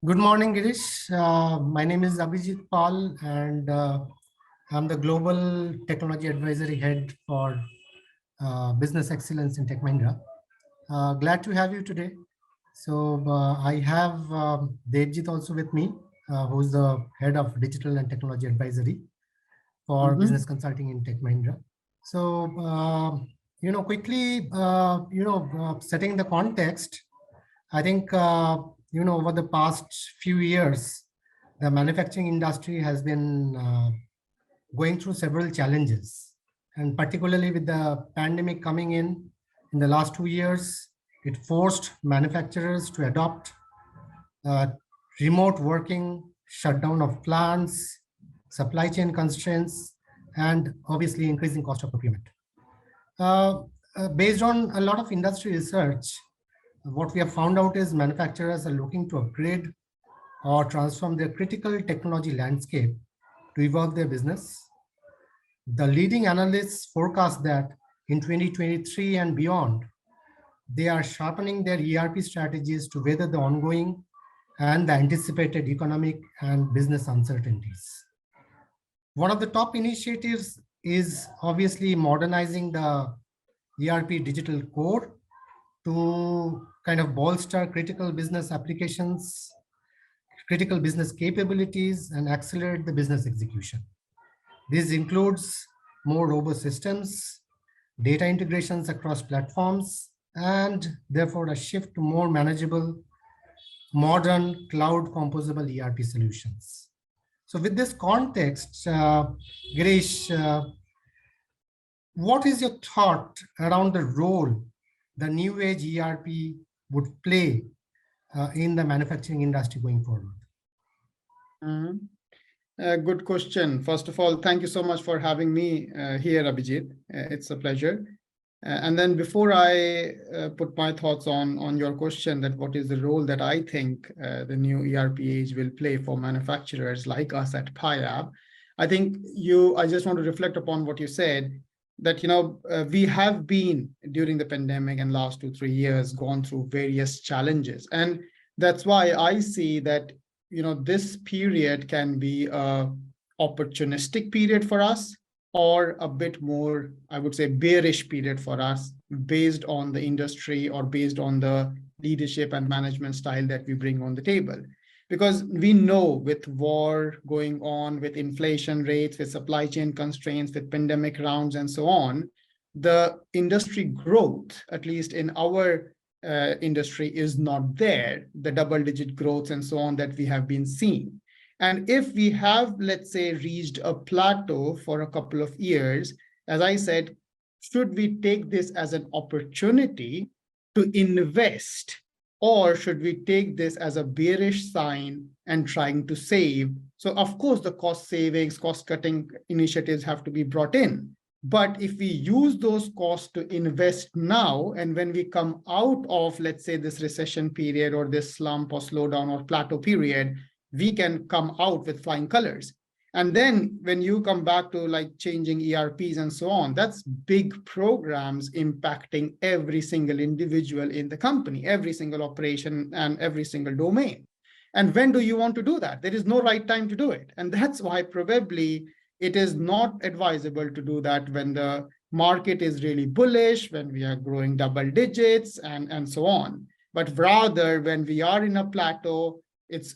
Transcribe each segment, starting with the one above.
Good morning, Girish. My name is Debjit Paul, and I'm the Global Technology Advisory Head for Business Excellence in Tech Mahindra. Glad to have you today. So I have Debjit also with me, who's the Head of Digital and Technology Advisory for Business Consulting in Tech Mahindra. So, quickly, setting the context, I think, over the past few years, the manufacturing industry has been going through several challenges. And particularly with the pandemic coming in the last 2 years, it forced manufacturers to adopt remote working, shutdown of plants, supply chain constraints, and obviously increasing cost of procurement. Based on a lot of industry research, what we have found out is manufacturers are looking to upgrade or transform their critical technology landscape to evolve their business. The leading analysts forecast that in 2023 and beyond, they are sharpening their ERP strategies to weather the ongoing and the anticipated economic and business uncertainties. One of the top initiatives is obviously modernizing the ERP digital core to kind of bolster critical business applications, critical business capabilities, and accelerate the business execution. This includes more robust systems, data integrations across platforms, and therefore a shift to more manageable, modern, cloud composable ERP solutions. So with this context, Girish, what is your thought around the role the new age ERP would play in the manufacturing industry going forward? Good question. First of all, thank you so much for having me here, Abhijit. It's a pleasure. And then before I put my thoughts on your question, that what is the role that I think the new ERP age will play for manufacturers like us at PIAB, I just want to reflect upon what you said, that we have been during the pandemic and last 2-3 years gone through various challenges, and that's why I see that this period can be a opportunistic period for us, or a bit more, I would say, bearish period for us, based on the industry or based on the leadership and management style that we bring on the table. Because we know, with war going on, with inflation rates, with supply chain constraints, with pandemic rounds and so on, the industry growth, at least in our industry, is not there, the double-digit growth and so on that we have been seeing. And if we have, let's say, reached a plateau for a couple of years, as I said, should we take this as an opportunity to invest, or should we take this as a bearish sign and trying to save? So of course, the cost savings, cost cutting initiatives have to be brought in. But if we use those costs to invest now, and when we come out of, let's say, this recession period or this slump or slowdown or plateau period, we can come out with flying colors. And then when you come back to like changing ERPs and so on, that's big programs impacting every single individual in the company, every single operation and every single domain. And when do you want to do that? There is no right time to do it. And that's why probably it is not advisable to do that when the market is really bullish, when we are growing double digits and so on. But rather, when we are in a plateau, it's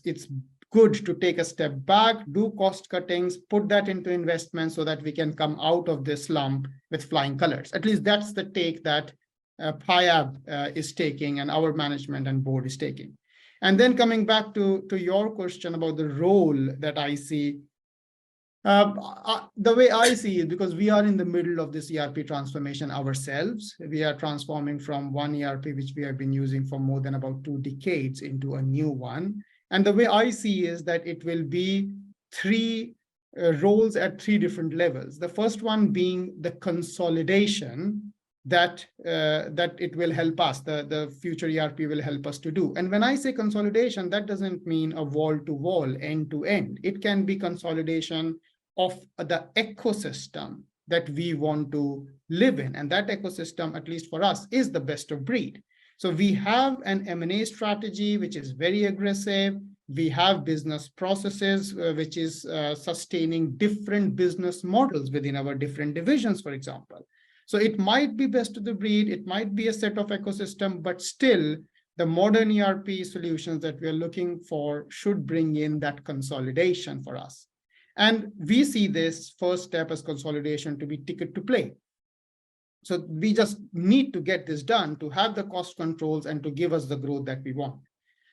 good to take a step back, do cost cuttings, put that into investment so that we can come out of this slump with flying colors. At least that's the take that PIAB is taking, and our management and board is taking. And then coming back to your question about the role that I see, the way I see it, because we are in the middle of this ERP transformation ourselves. We are transforming from one ERP, which we have been using for more than about 2 decades, into a new one. And the way I see is that it will be 3 roles at 3 different levels. The first one being the consolidation that it will help us, the future ERP will help us to do. And when I say consolidation, that doesn't mean a wall-to-wall, end-to-end. It can be consolidation of the ecosystem that we want to live in. And that ecosystem, at least for us, is the best of breed. So we have an M&A strategy, which is very aggressive. We have business processes, which is sustaining different business models within our different divisions, for example. So it might be best of the breed, it might be a set of ecosystem, but still the modern ERP solutions that we are looking for should bring in that consolidation for us. And we see this first step as consolidation to be ticket to play. So we just need to get this done to have the cost controls and to give us the growth that we want.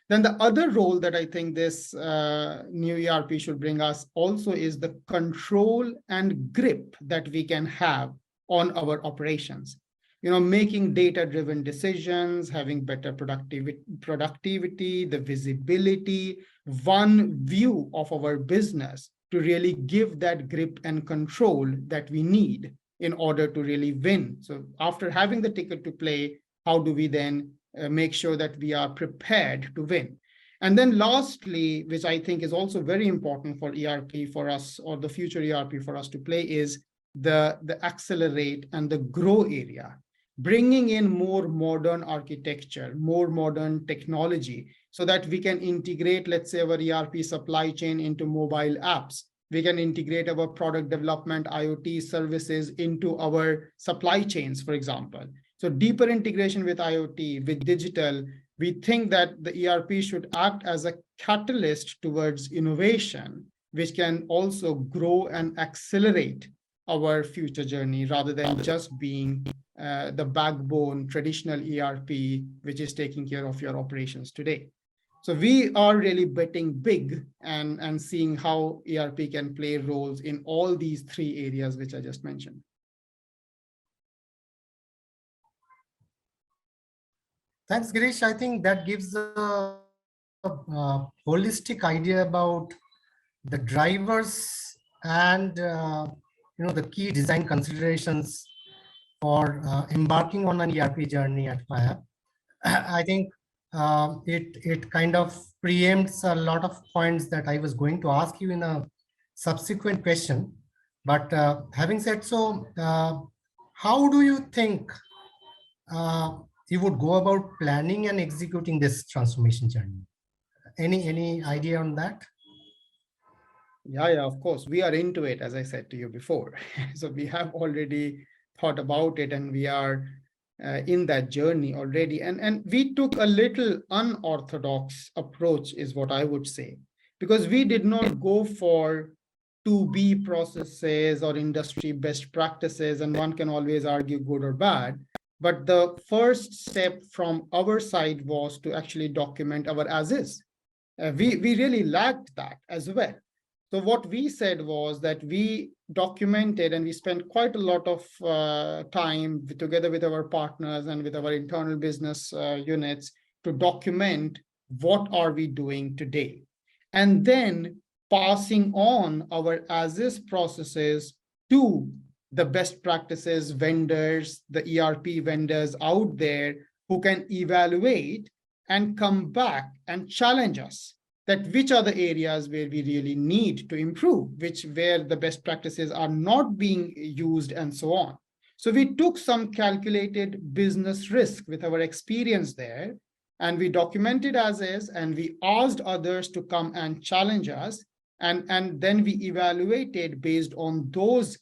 Then the other role that I think this new ERP should bring us also is the control and grip that we can have on our operations. Making data-driven decisions, having better productivity, the visibility, one view of our business to really give that grip and control that we need in order to really win. So after having the ticket to play, how do we then make sure that we are prepared to win? And then lastly, which I think is also very important for ERP for us, or the future ERP for us to play, is the accelerate and the grow area, bringing in more modern architecture, more modern technology, so that we can integrate, let's say, our ERP supply chain into mobile apps. We can integrate our product development, IoT services into our supply chains, for example. So deeper integration with IoT, with digital, we think that the ERP should act as a catalyst towards innovation, which can also grow and accelerate our future journey rather than just being the backbone traditional ERP, which is taking care of your operations today. So we are really betting big and seeing how ERP can play roles in all these three areas, which I just mentioned. Thanks, Girish. I think that gives a holistic idea about the drivers and the key design considerations for embarking on an ERP journey at PIAB. I think it kind of preempts a lot of points that I was going to ask you in a subsequent question. But having said so, how do you think you would go about planning and executing this transformation journey? Any idea on that? Yeah, of course. We are into it, as I said to you before. So we have already thought about it, and we are in that journey already. And we took a little unorthodox approach, is what I would say, because we did not go for 2B processes or industry best practices, and one can always argue good or bad. But the first step from our side was to actually document our as is. We really lacked that as well. So what we said was that we documented, and we spent quite a lot of time together with our partners and with our internal business units to document what are we doing today, and then passing on our as-is processes to the best practices vendors, the ERP vendors out there who can evaluate and come back and challenge us that which are the areas where we really need to improve, where the best practices are not being used, and so on. So we took some calculated business risk with our experience there, and we documented as is, and we asked others to come and challenge us, and then we evaluated based on those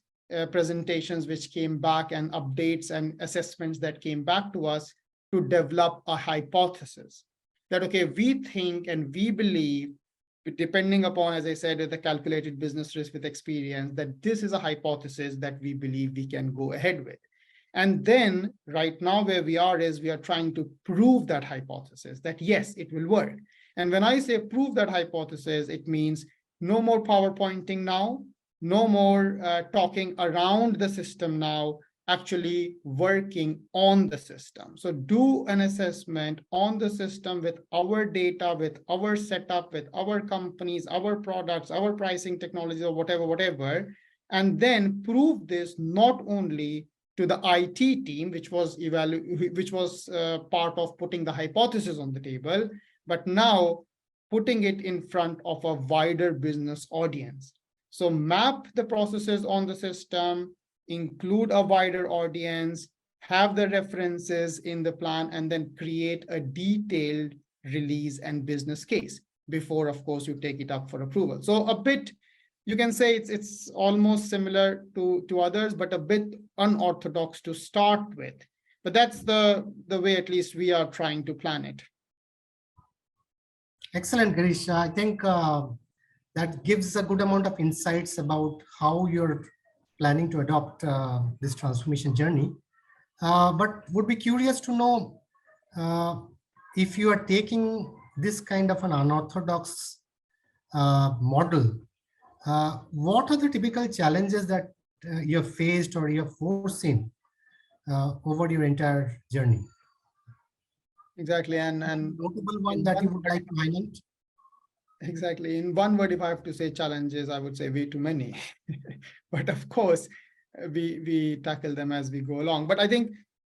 presentations which came back, and updates and assessments that came back to us, to develop a hypothesis that, okay, we think and we believe, depending upon, as I said, the calculated business risk with experience, that this is a hypothesis that we believe we can go ahead with. And then right now where we are is we are trying to prove that hypothesis, that yes, it will work. And when I say prove that hypothesis, it means no more PowerPointing now, no more talking around the system now, actually working on the system. So do an assessment on the system with our data, with our setup, with our companies, our products, our pricing technology, or whatever, and then prove this not only to the IT team, which was part of putting the hypothesis on the table, but now putting it in front of a wider business audience. So map the processes on the system, include a wider audience, have the references in the plan, and then create a detailed release and business case. before, of course, you take it up for approval. So a bit, you can say it's almost similar to others, but a bit unorthodox to start with. But that's the way at least we are trying to plan it. Excellent, Girish. I think that gives a good amount of insights about how you're planning to adopt this transformation journey. But would be curious to know uh, if you are taking this kind of an unorthodox model, what are the typical challenges that you have faced or you have foreseen over your entire journey? Exactly, and Notable one that you would like to highlight? exactly. In one word, if I have to say challenges, I would say way too many. But of course, we tackle them as we go along. But I think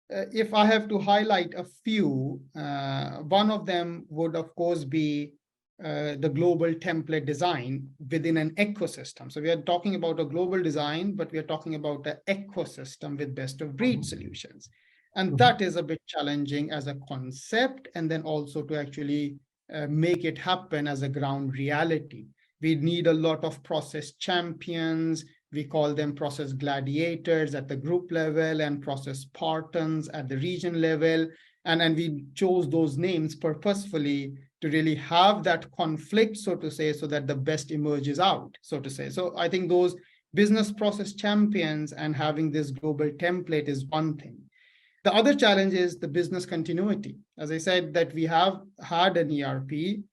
if I have to highlight a few, one of them would, of course, be the global template design within an ecosystem. So we are talking about a global design, but we are talking about an ecosystem with best of breed solutions. And that is a bit challenging as a concept, and then also to actually make it happen as a ground reality. We need a lot of process champions. We call them process gladiators at the group level and process Spartans at the region level. And we chose those names purposefully to really have that conflict, so to say, so that the best emerges out, so to say. So I think those business process champions and having this global template is one thing. The other challenge is the business continuity. As I said, that we have had an ERP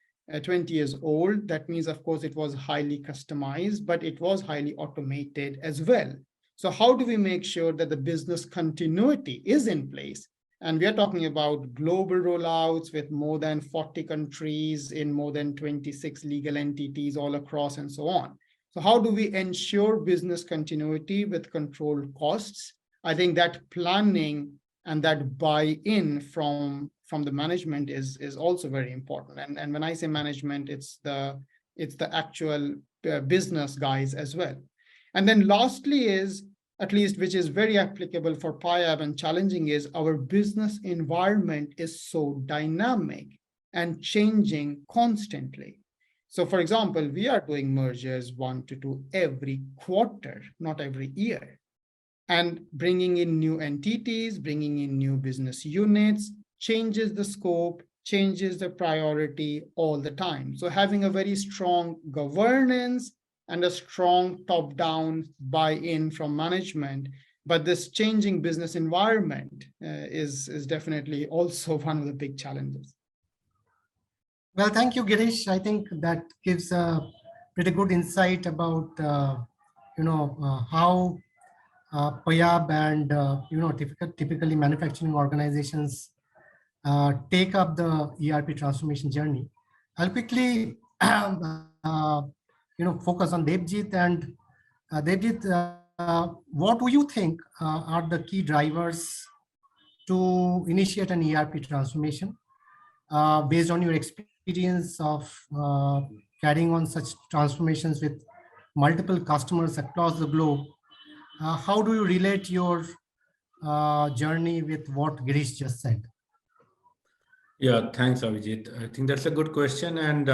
20 years old. That means, of course, it was highly customized, but it was highly automated as well. So how do we make sure that the business continuity is in place? And we are talking about global rollouts with more than 40 countries in more than 26 legal entities all across and so on. So how do we ensure business continuity with controlled costs? I think that planning and that buy-in from the management is also very important. And when I say management, it's the actual business guys as well. And then lastly is, at least which is very applicable for PIAB and challenging, is our business environment is so dynamic and changing constantly. So for example, we are doing mergers 1 to 2 every quarter, not every year. And bringing in new entities, bringing in new business units, changes the scope, changes the priority all the time. So having a very strong governance and a strong top-down buy-in from management, but this changing business environment is definitely also one of the big challenges. Well, thank you, Girish. I think that gives a pretty good insight about how PIAB and typically manufacturing organizations take up the ERP transformation journey. I'll quickly focus on Debjit. And Debjit, what do you think are the key drivers to initiate an ERP transformation based on your experience of carrying on such transformations with multiple customers across the globe? How do you relate your journey with what Girish just said? Yeah, thanks, Abhijit. I think that's a good question. And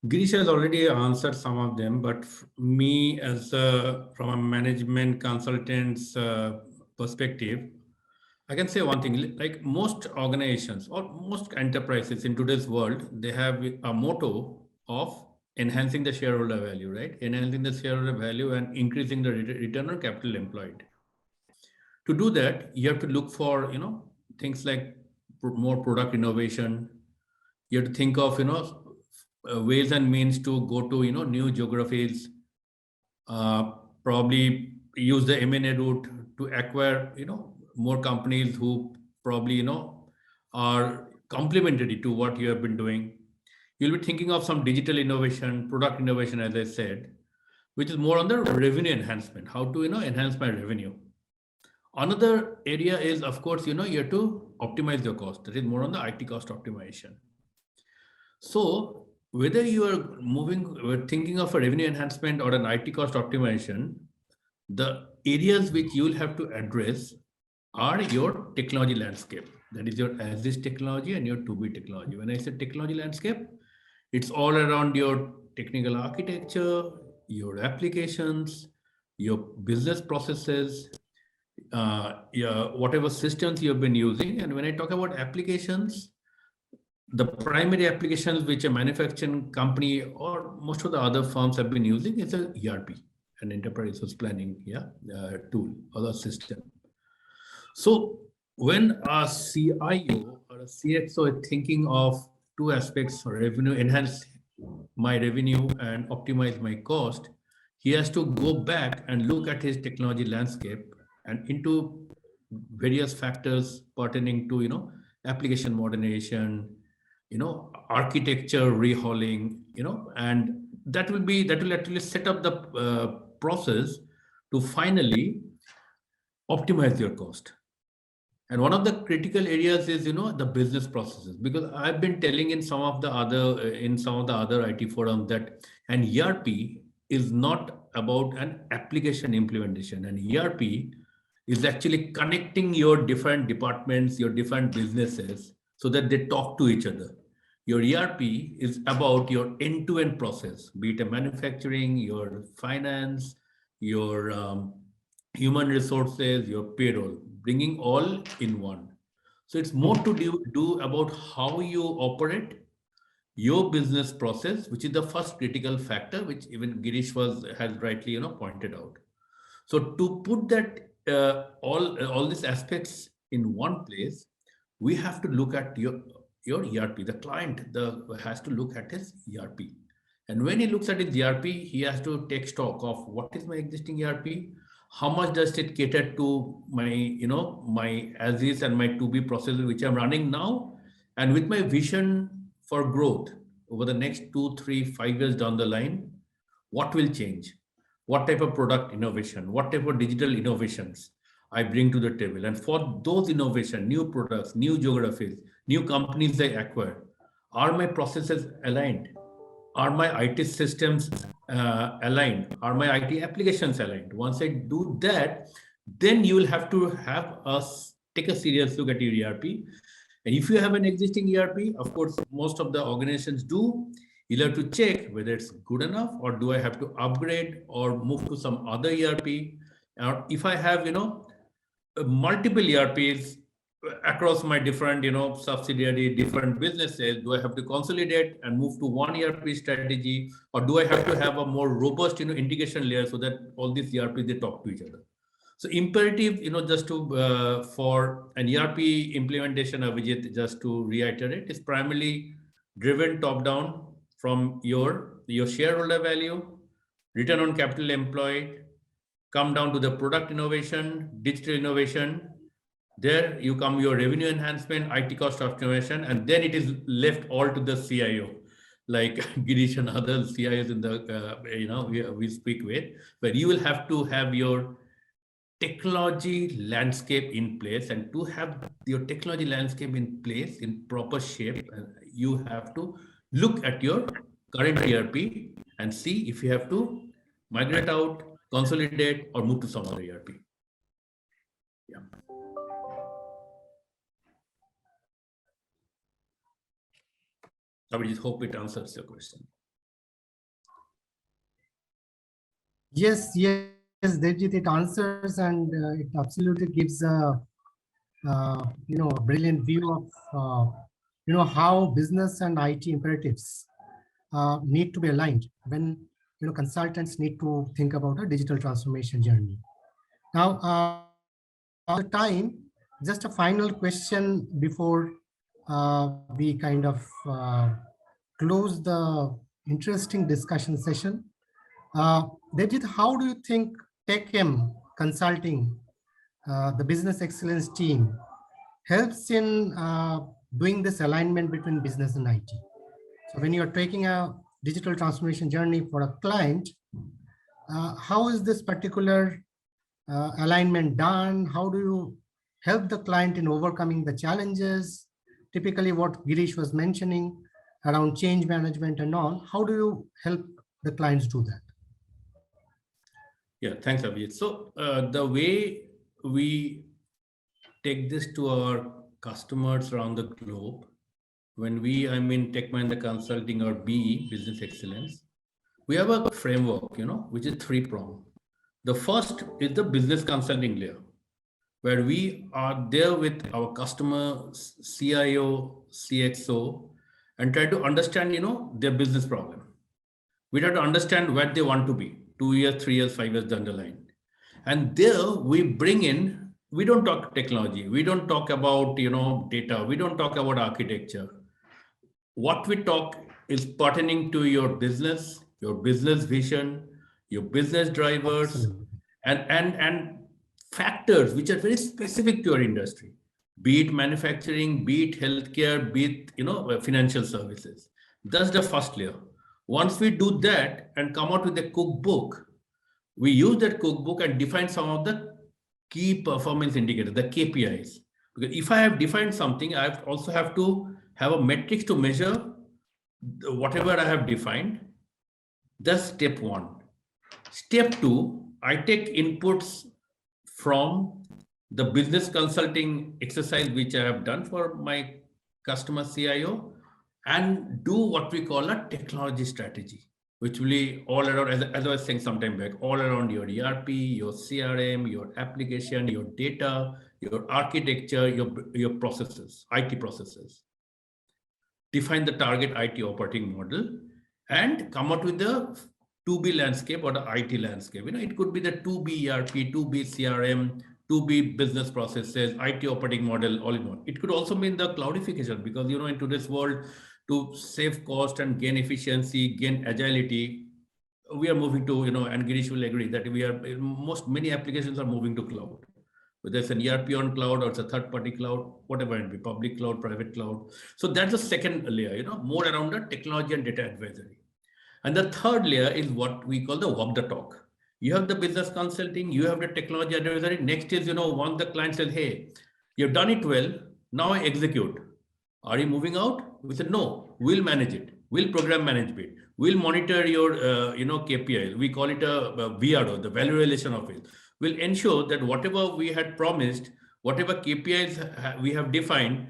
Girish has already answered some of them, but me as from a management consultant's perspective, I can say one thing, like most organizations or most enterprises in today's world, they have a motto of enhancing the shareholder value, right? Enhancing the shareholder value and increasing the return on capital employed. To do that, you have to look for, things like more product innovation. You have to think of, ways and means to go to, new geographies, probably use the M&A route to acquire, more companies who probably, are complementary to what you have been doing. You'll be thinking of some digital innovation, product innovation, as I said, which is more on the revenue enhancement, how to, enhance my revenue. Another area is, of course, you have to optimize your cost. That is more on the IT cost optimization. So whether you are thinking of a revenue enhancement or an IT cost optimization, the areas which you will have to address are your technology landscape. That is your as-is technology and your to-be technology. When I say technology landscape, It's all around your technical architecture, your applications, your business processes, whatever systems you've been using. And when I talk about applications, the primary applications which a manufacturing company or most of the other firms have been using is a ERP, an enterprise resource planning tool or a system. So when a CIO or a CXO is thinking of two aspects, revenue, enhance my revenue and optimize my cost, he has to go back and look at his technology landscape and into various factors pertaining to, application modernization, architecture rehauling, and that will actually set up the process to finally optimize your cost. And one of the critical areas is, the business processes, because I've been telling in some of the other IT forums that an ERP is not about an application implementation. An ERP is actually connecting your different departments, your different businesses, so that they talk to each other. Your ERP is about your end-to-end process, be it a manufacturing, your finance, your human resources, your payroll, bringing all in one. So it's more to do about how you operate your business process, which is the first critical factor, which even Girish has rightly pointed out. So to put that all these aspects in one place, we have to look at your ERP. The client has to look at his ERP. And when he looks at his ERP, he has to take stock of what is my existing ERP, how much does it cater to my as is and my to be processes which I'm running now, and with my vision for growth over the next 2, 3, 5 years down the line, what will change? What type of product innovation, what type of digital innovations I bring to the table. And for those innovation, new products, new geographies, new companies I acquire, are my processes aligned? Are my IT systems aligned? Are my IT applications aligned? Once I do that, then you will have to have us take a serious look at your ERP. And if you have an existing ERP, of course, most of the organizations do, you'll have to check whether it's good enough, or do I have to upgrade or move to some other ERP? Or if I have, multiple ERPs across my different, subsidiary, different businesses, do I have to consolidate and move to one ERP strategy, or do I have to have a more robust, integration layer so that all these ERPs, they talk to each other? So imperative, just to for an ERP implementation, Abhijit, just to reiterate, is primarily driven top down from your shareholder value, return on capital employed, come down to the product innovation, digital innovation. There you come your revenue enhancement, IT cost optimization, and then it is left all to the CIO, like Girish and other CIOs in the we speak with, but you will have to have your technology landscape in place, and to have your technology landscape in place in proper shape, you have to look at your current ERP and see if you have to migrate out, consolidate, or move to some other ERP. Yeah. I just hope it answers your question. Yes, Debjit, it answers, and it absolutely gives a brilliant view of how business and IT imperatives need to be aligned when consultants need to think about a digital transformation journey. Now, the time, just a final question before we kind of close the interesting discussion session. Debjit, how do you think TechM Consulting, the business excellence team, helps in doing this alignment between business and IT? So when you're taking a digital transformation journey for a client, how is this particular alignment done? How do you help the client in overcoming the challenges? Typically what Girish was mentioning around change management and all, how do you help the clients do that? Yeah, thanks, Abhijit. So the way we take this to our customers around the globe, when we, I mean, Tech Mahindra Consulting or BE, Business Excellence, we have a framework, which is three-pronged. The first is the business consulting layer, where we are there with our customer, CIO, CXO, and try to understand, their business problem. We try to understand where they want to be 2 years, 3 years, 5 years down the line. And there we bring in, we don't talk technology, we don't talk about, data, we don't talk about architecture. What we talk is pertaining to your business vision, your business drivers, Absolutely. and factors which are very specific to your industry, be it manufacturing, be it healthcare, be it financial services. That's the first layer. Once we do that and come out with a cookbook, we use that cookbook and define some of the key performance indicators, the KPIs. Because if I have defined something, I also have to have a metrics to measure whatever I have defined. That's step one. Step two, I take inputs from the business consulting exercise, which I have done for my customer CIO, and do what we call a technology strategy, which will be all around, as I was saying some time back, all around your ERP, your CRM, your application, your data, your architecture, your processes, IT processes. Define the target IT operating model and come out with the 2B landscape or the IT landscape. It could be the 2B ERP, 2B CRM, 2B business processes, IT operating model, all in one. It could also mean the cloudification, because in today's world, to save cost and gain efficiency, gain agility, we are moving to, and Girish will agree that many applications are moving to cloud. Whether it's an ERP on cloud or it's a third-party cloud, whatever it be, public cloud, private cloud. So that's the second layer, more around the technology and data advisory. And the third layer is what we call the walk the talk. You have the business consulting, you have the technology advisory. Next is, once the client says, hey, you've done it well, now I execute. Are you moving out? We said, no, we'll manage it. We'll program manage it. We'll monitor your, KPIs. We call it a VRO, the value realization office. Will ensure that whatever we had promised, whatever KPIs we have defined,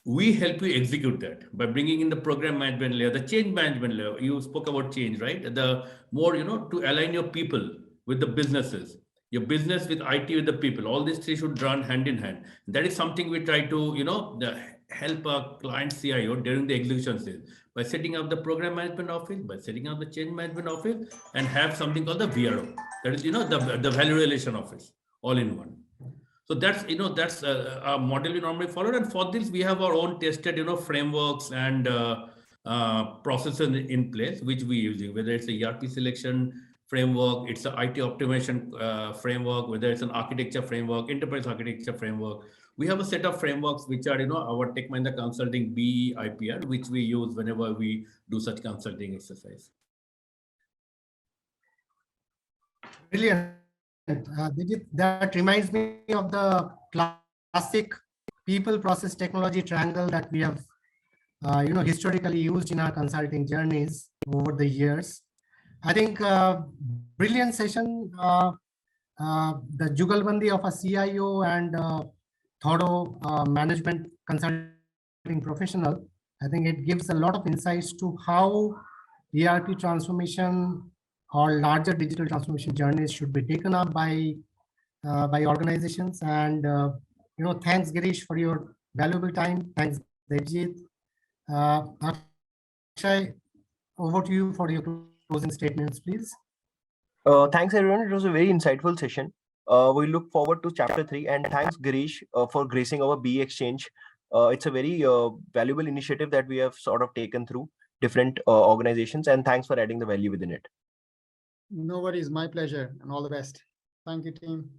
we help you execute that by bringing in the program management layer, the change management layer. You spoke about change, right? The more, to align your people with the businesses, your business with IT with the people. All these three should run hand in hand. That is something we try to, help our client CIO during the execution stage by setting up the program management office, by setting up the change management office, and have something called the VRO. That is, the value realization office, all in one. So that's, that's a model we normally follow. And for this, we have our own tested, frameworks and processes in place, which we using, whether it's a ERP selection framework, it's an IT optimization framework, whether it's an architecture framework, enterprise architecture framework. We have a set of frameworks which are, our Tech Mahindra Consulting BE IPR, which we use whenever we do such consulting exercise. Brilliant. That reminds me of the classic people, process, technology triangle that we have, historically used in our consulting journeys over the years. I think brilliant session. The jugalbandi of a CIO and thorough management consulting professional. I think it gives a lot of insights to how ERP transformation or larger digital transformation journeys should be taken up by organizations. And thanks Girish for your valuable time. Thanks Debjit. Akshay, over to you for your closing statements, please. Thanks everyone. It was a very insightful session. We look forward to chapter 3, and thanks Girish for gracing our BE exchange. It's a very valuable initiative that we have sort of taken through different organizations, and thanks for adding the value within it. No worries, my pleasure, and all the best. Thank you, team.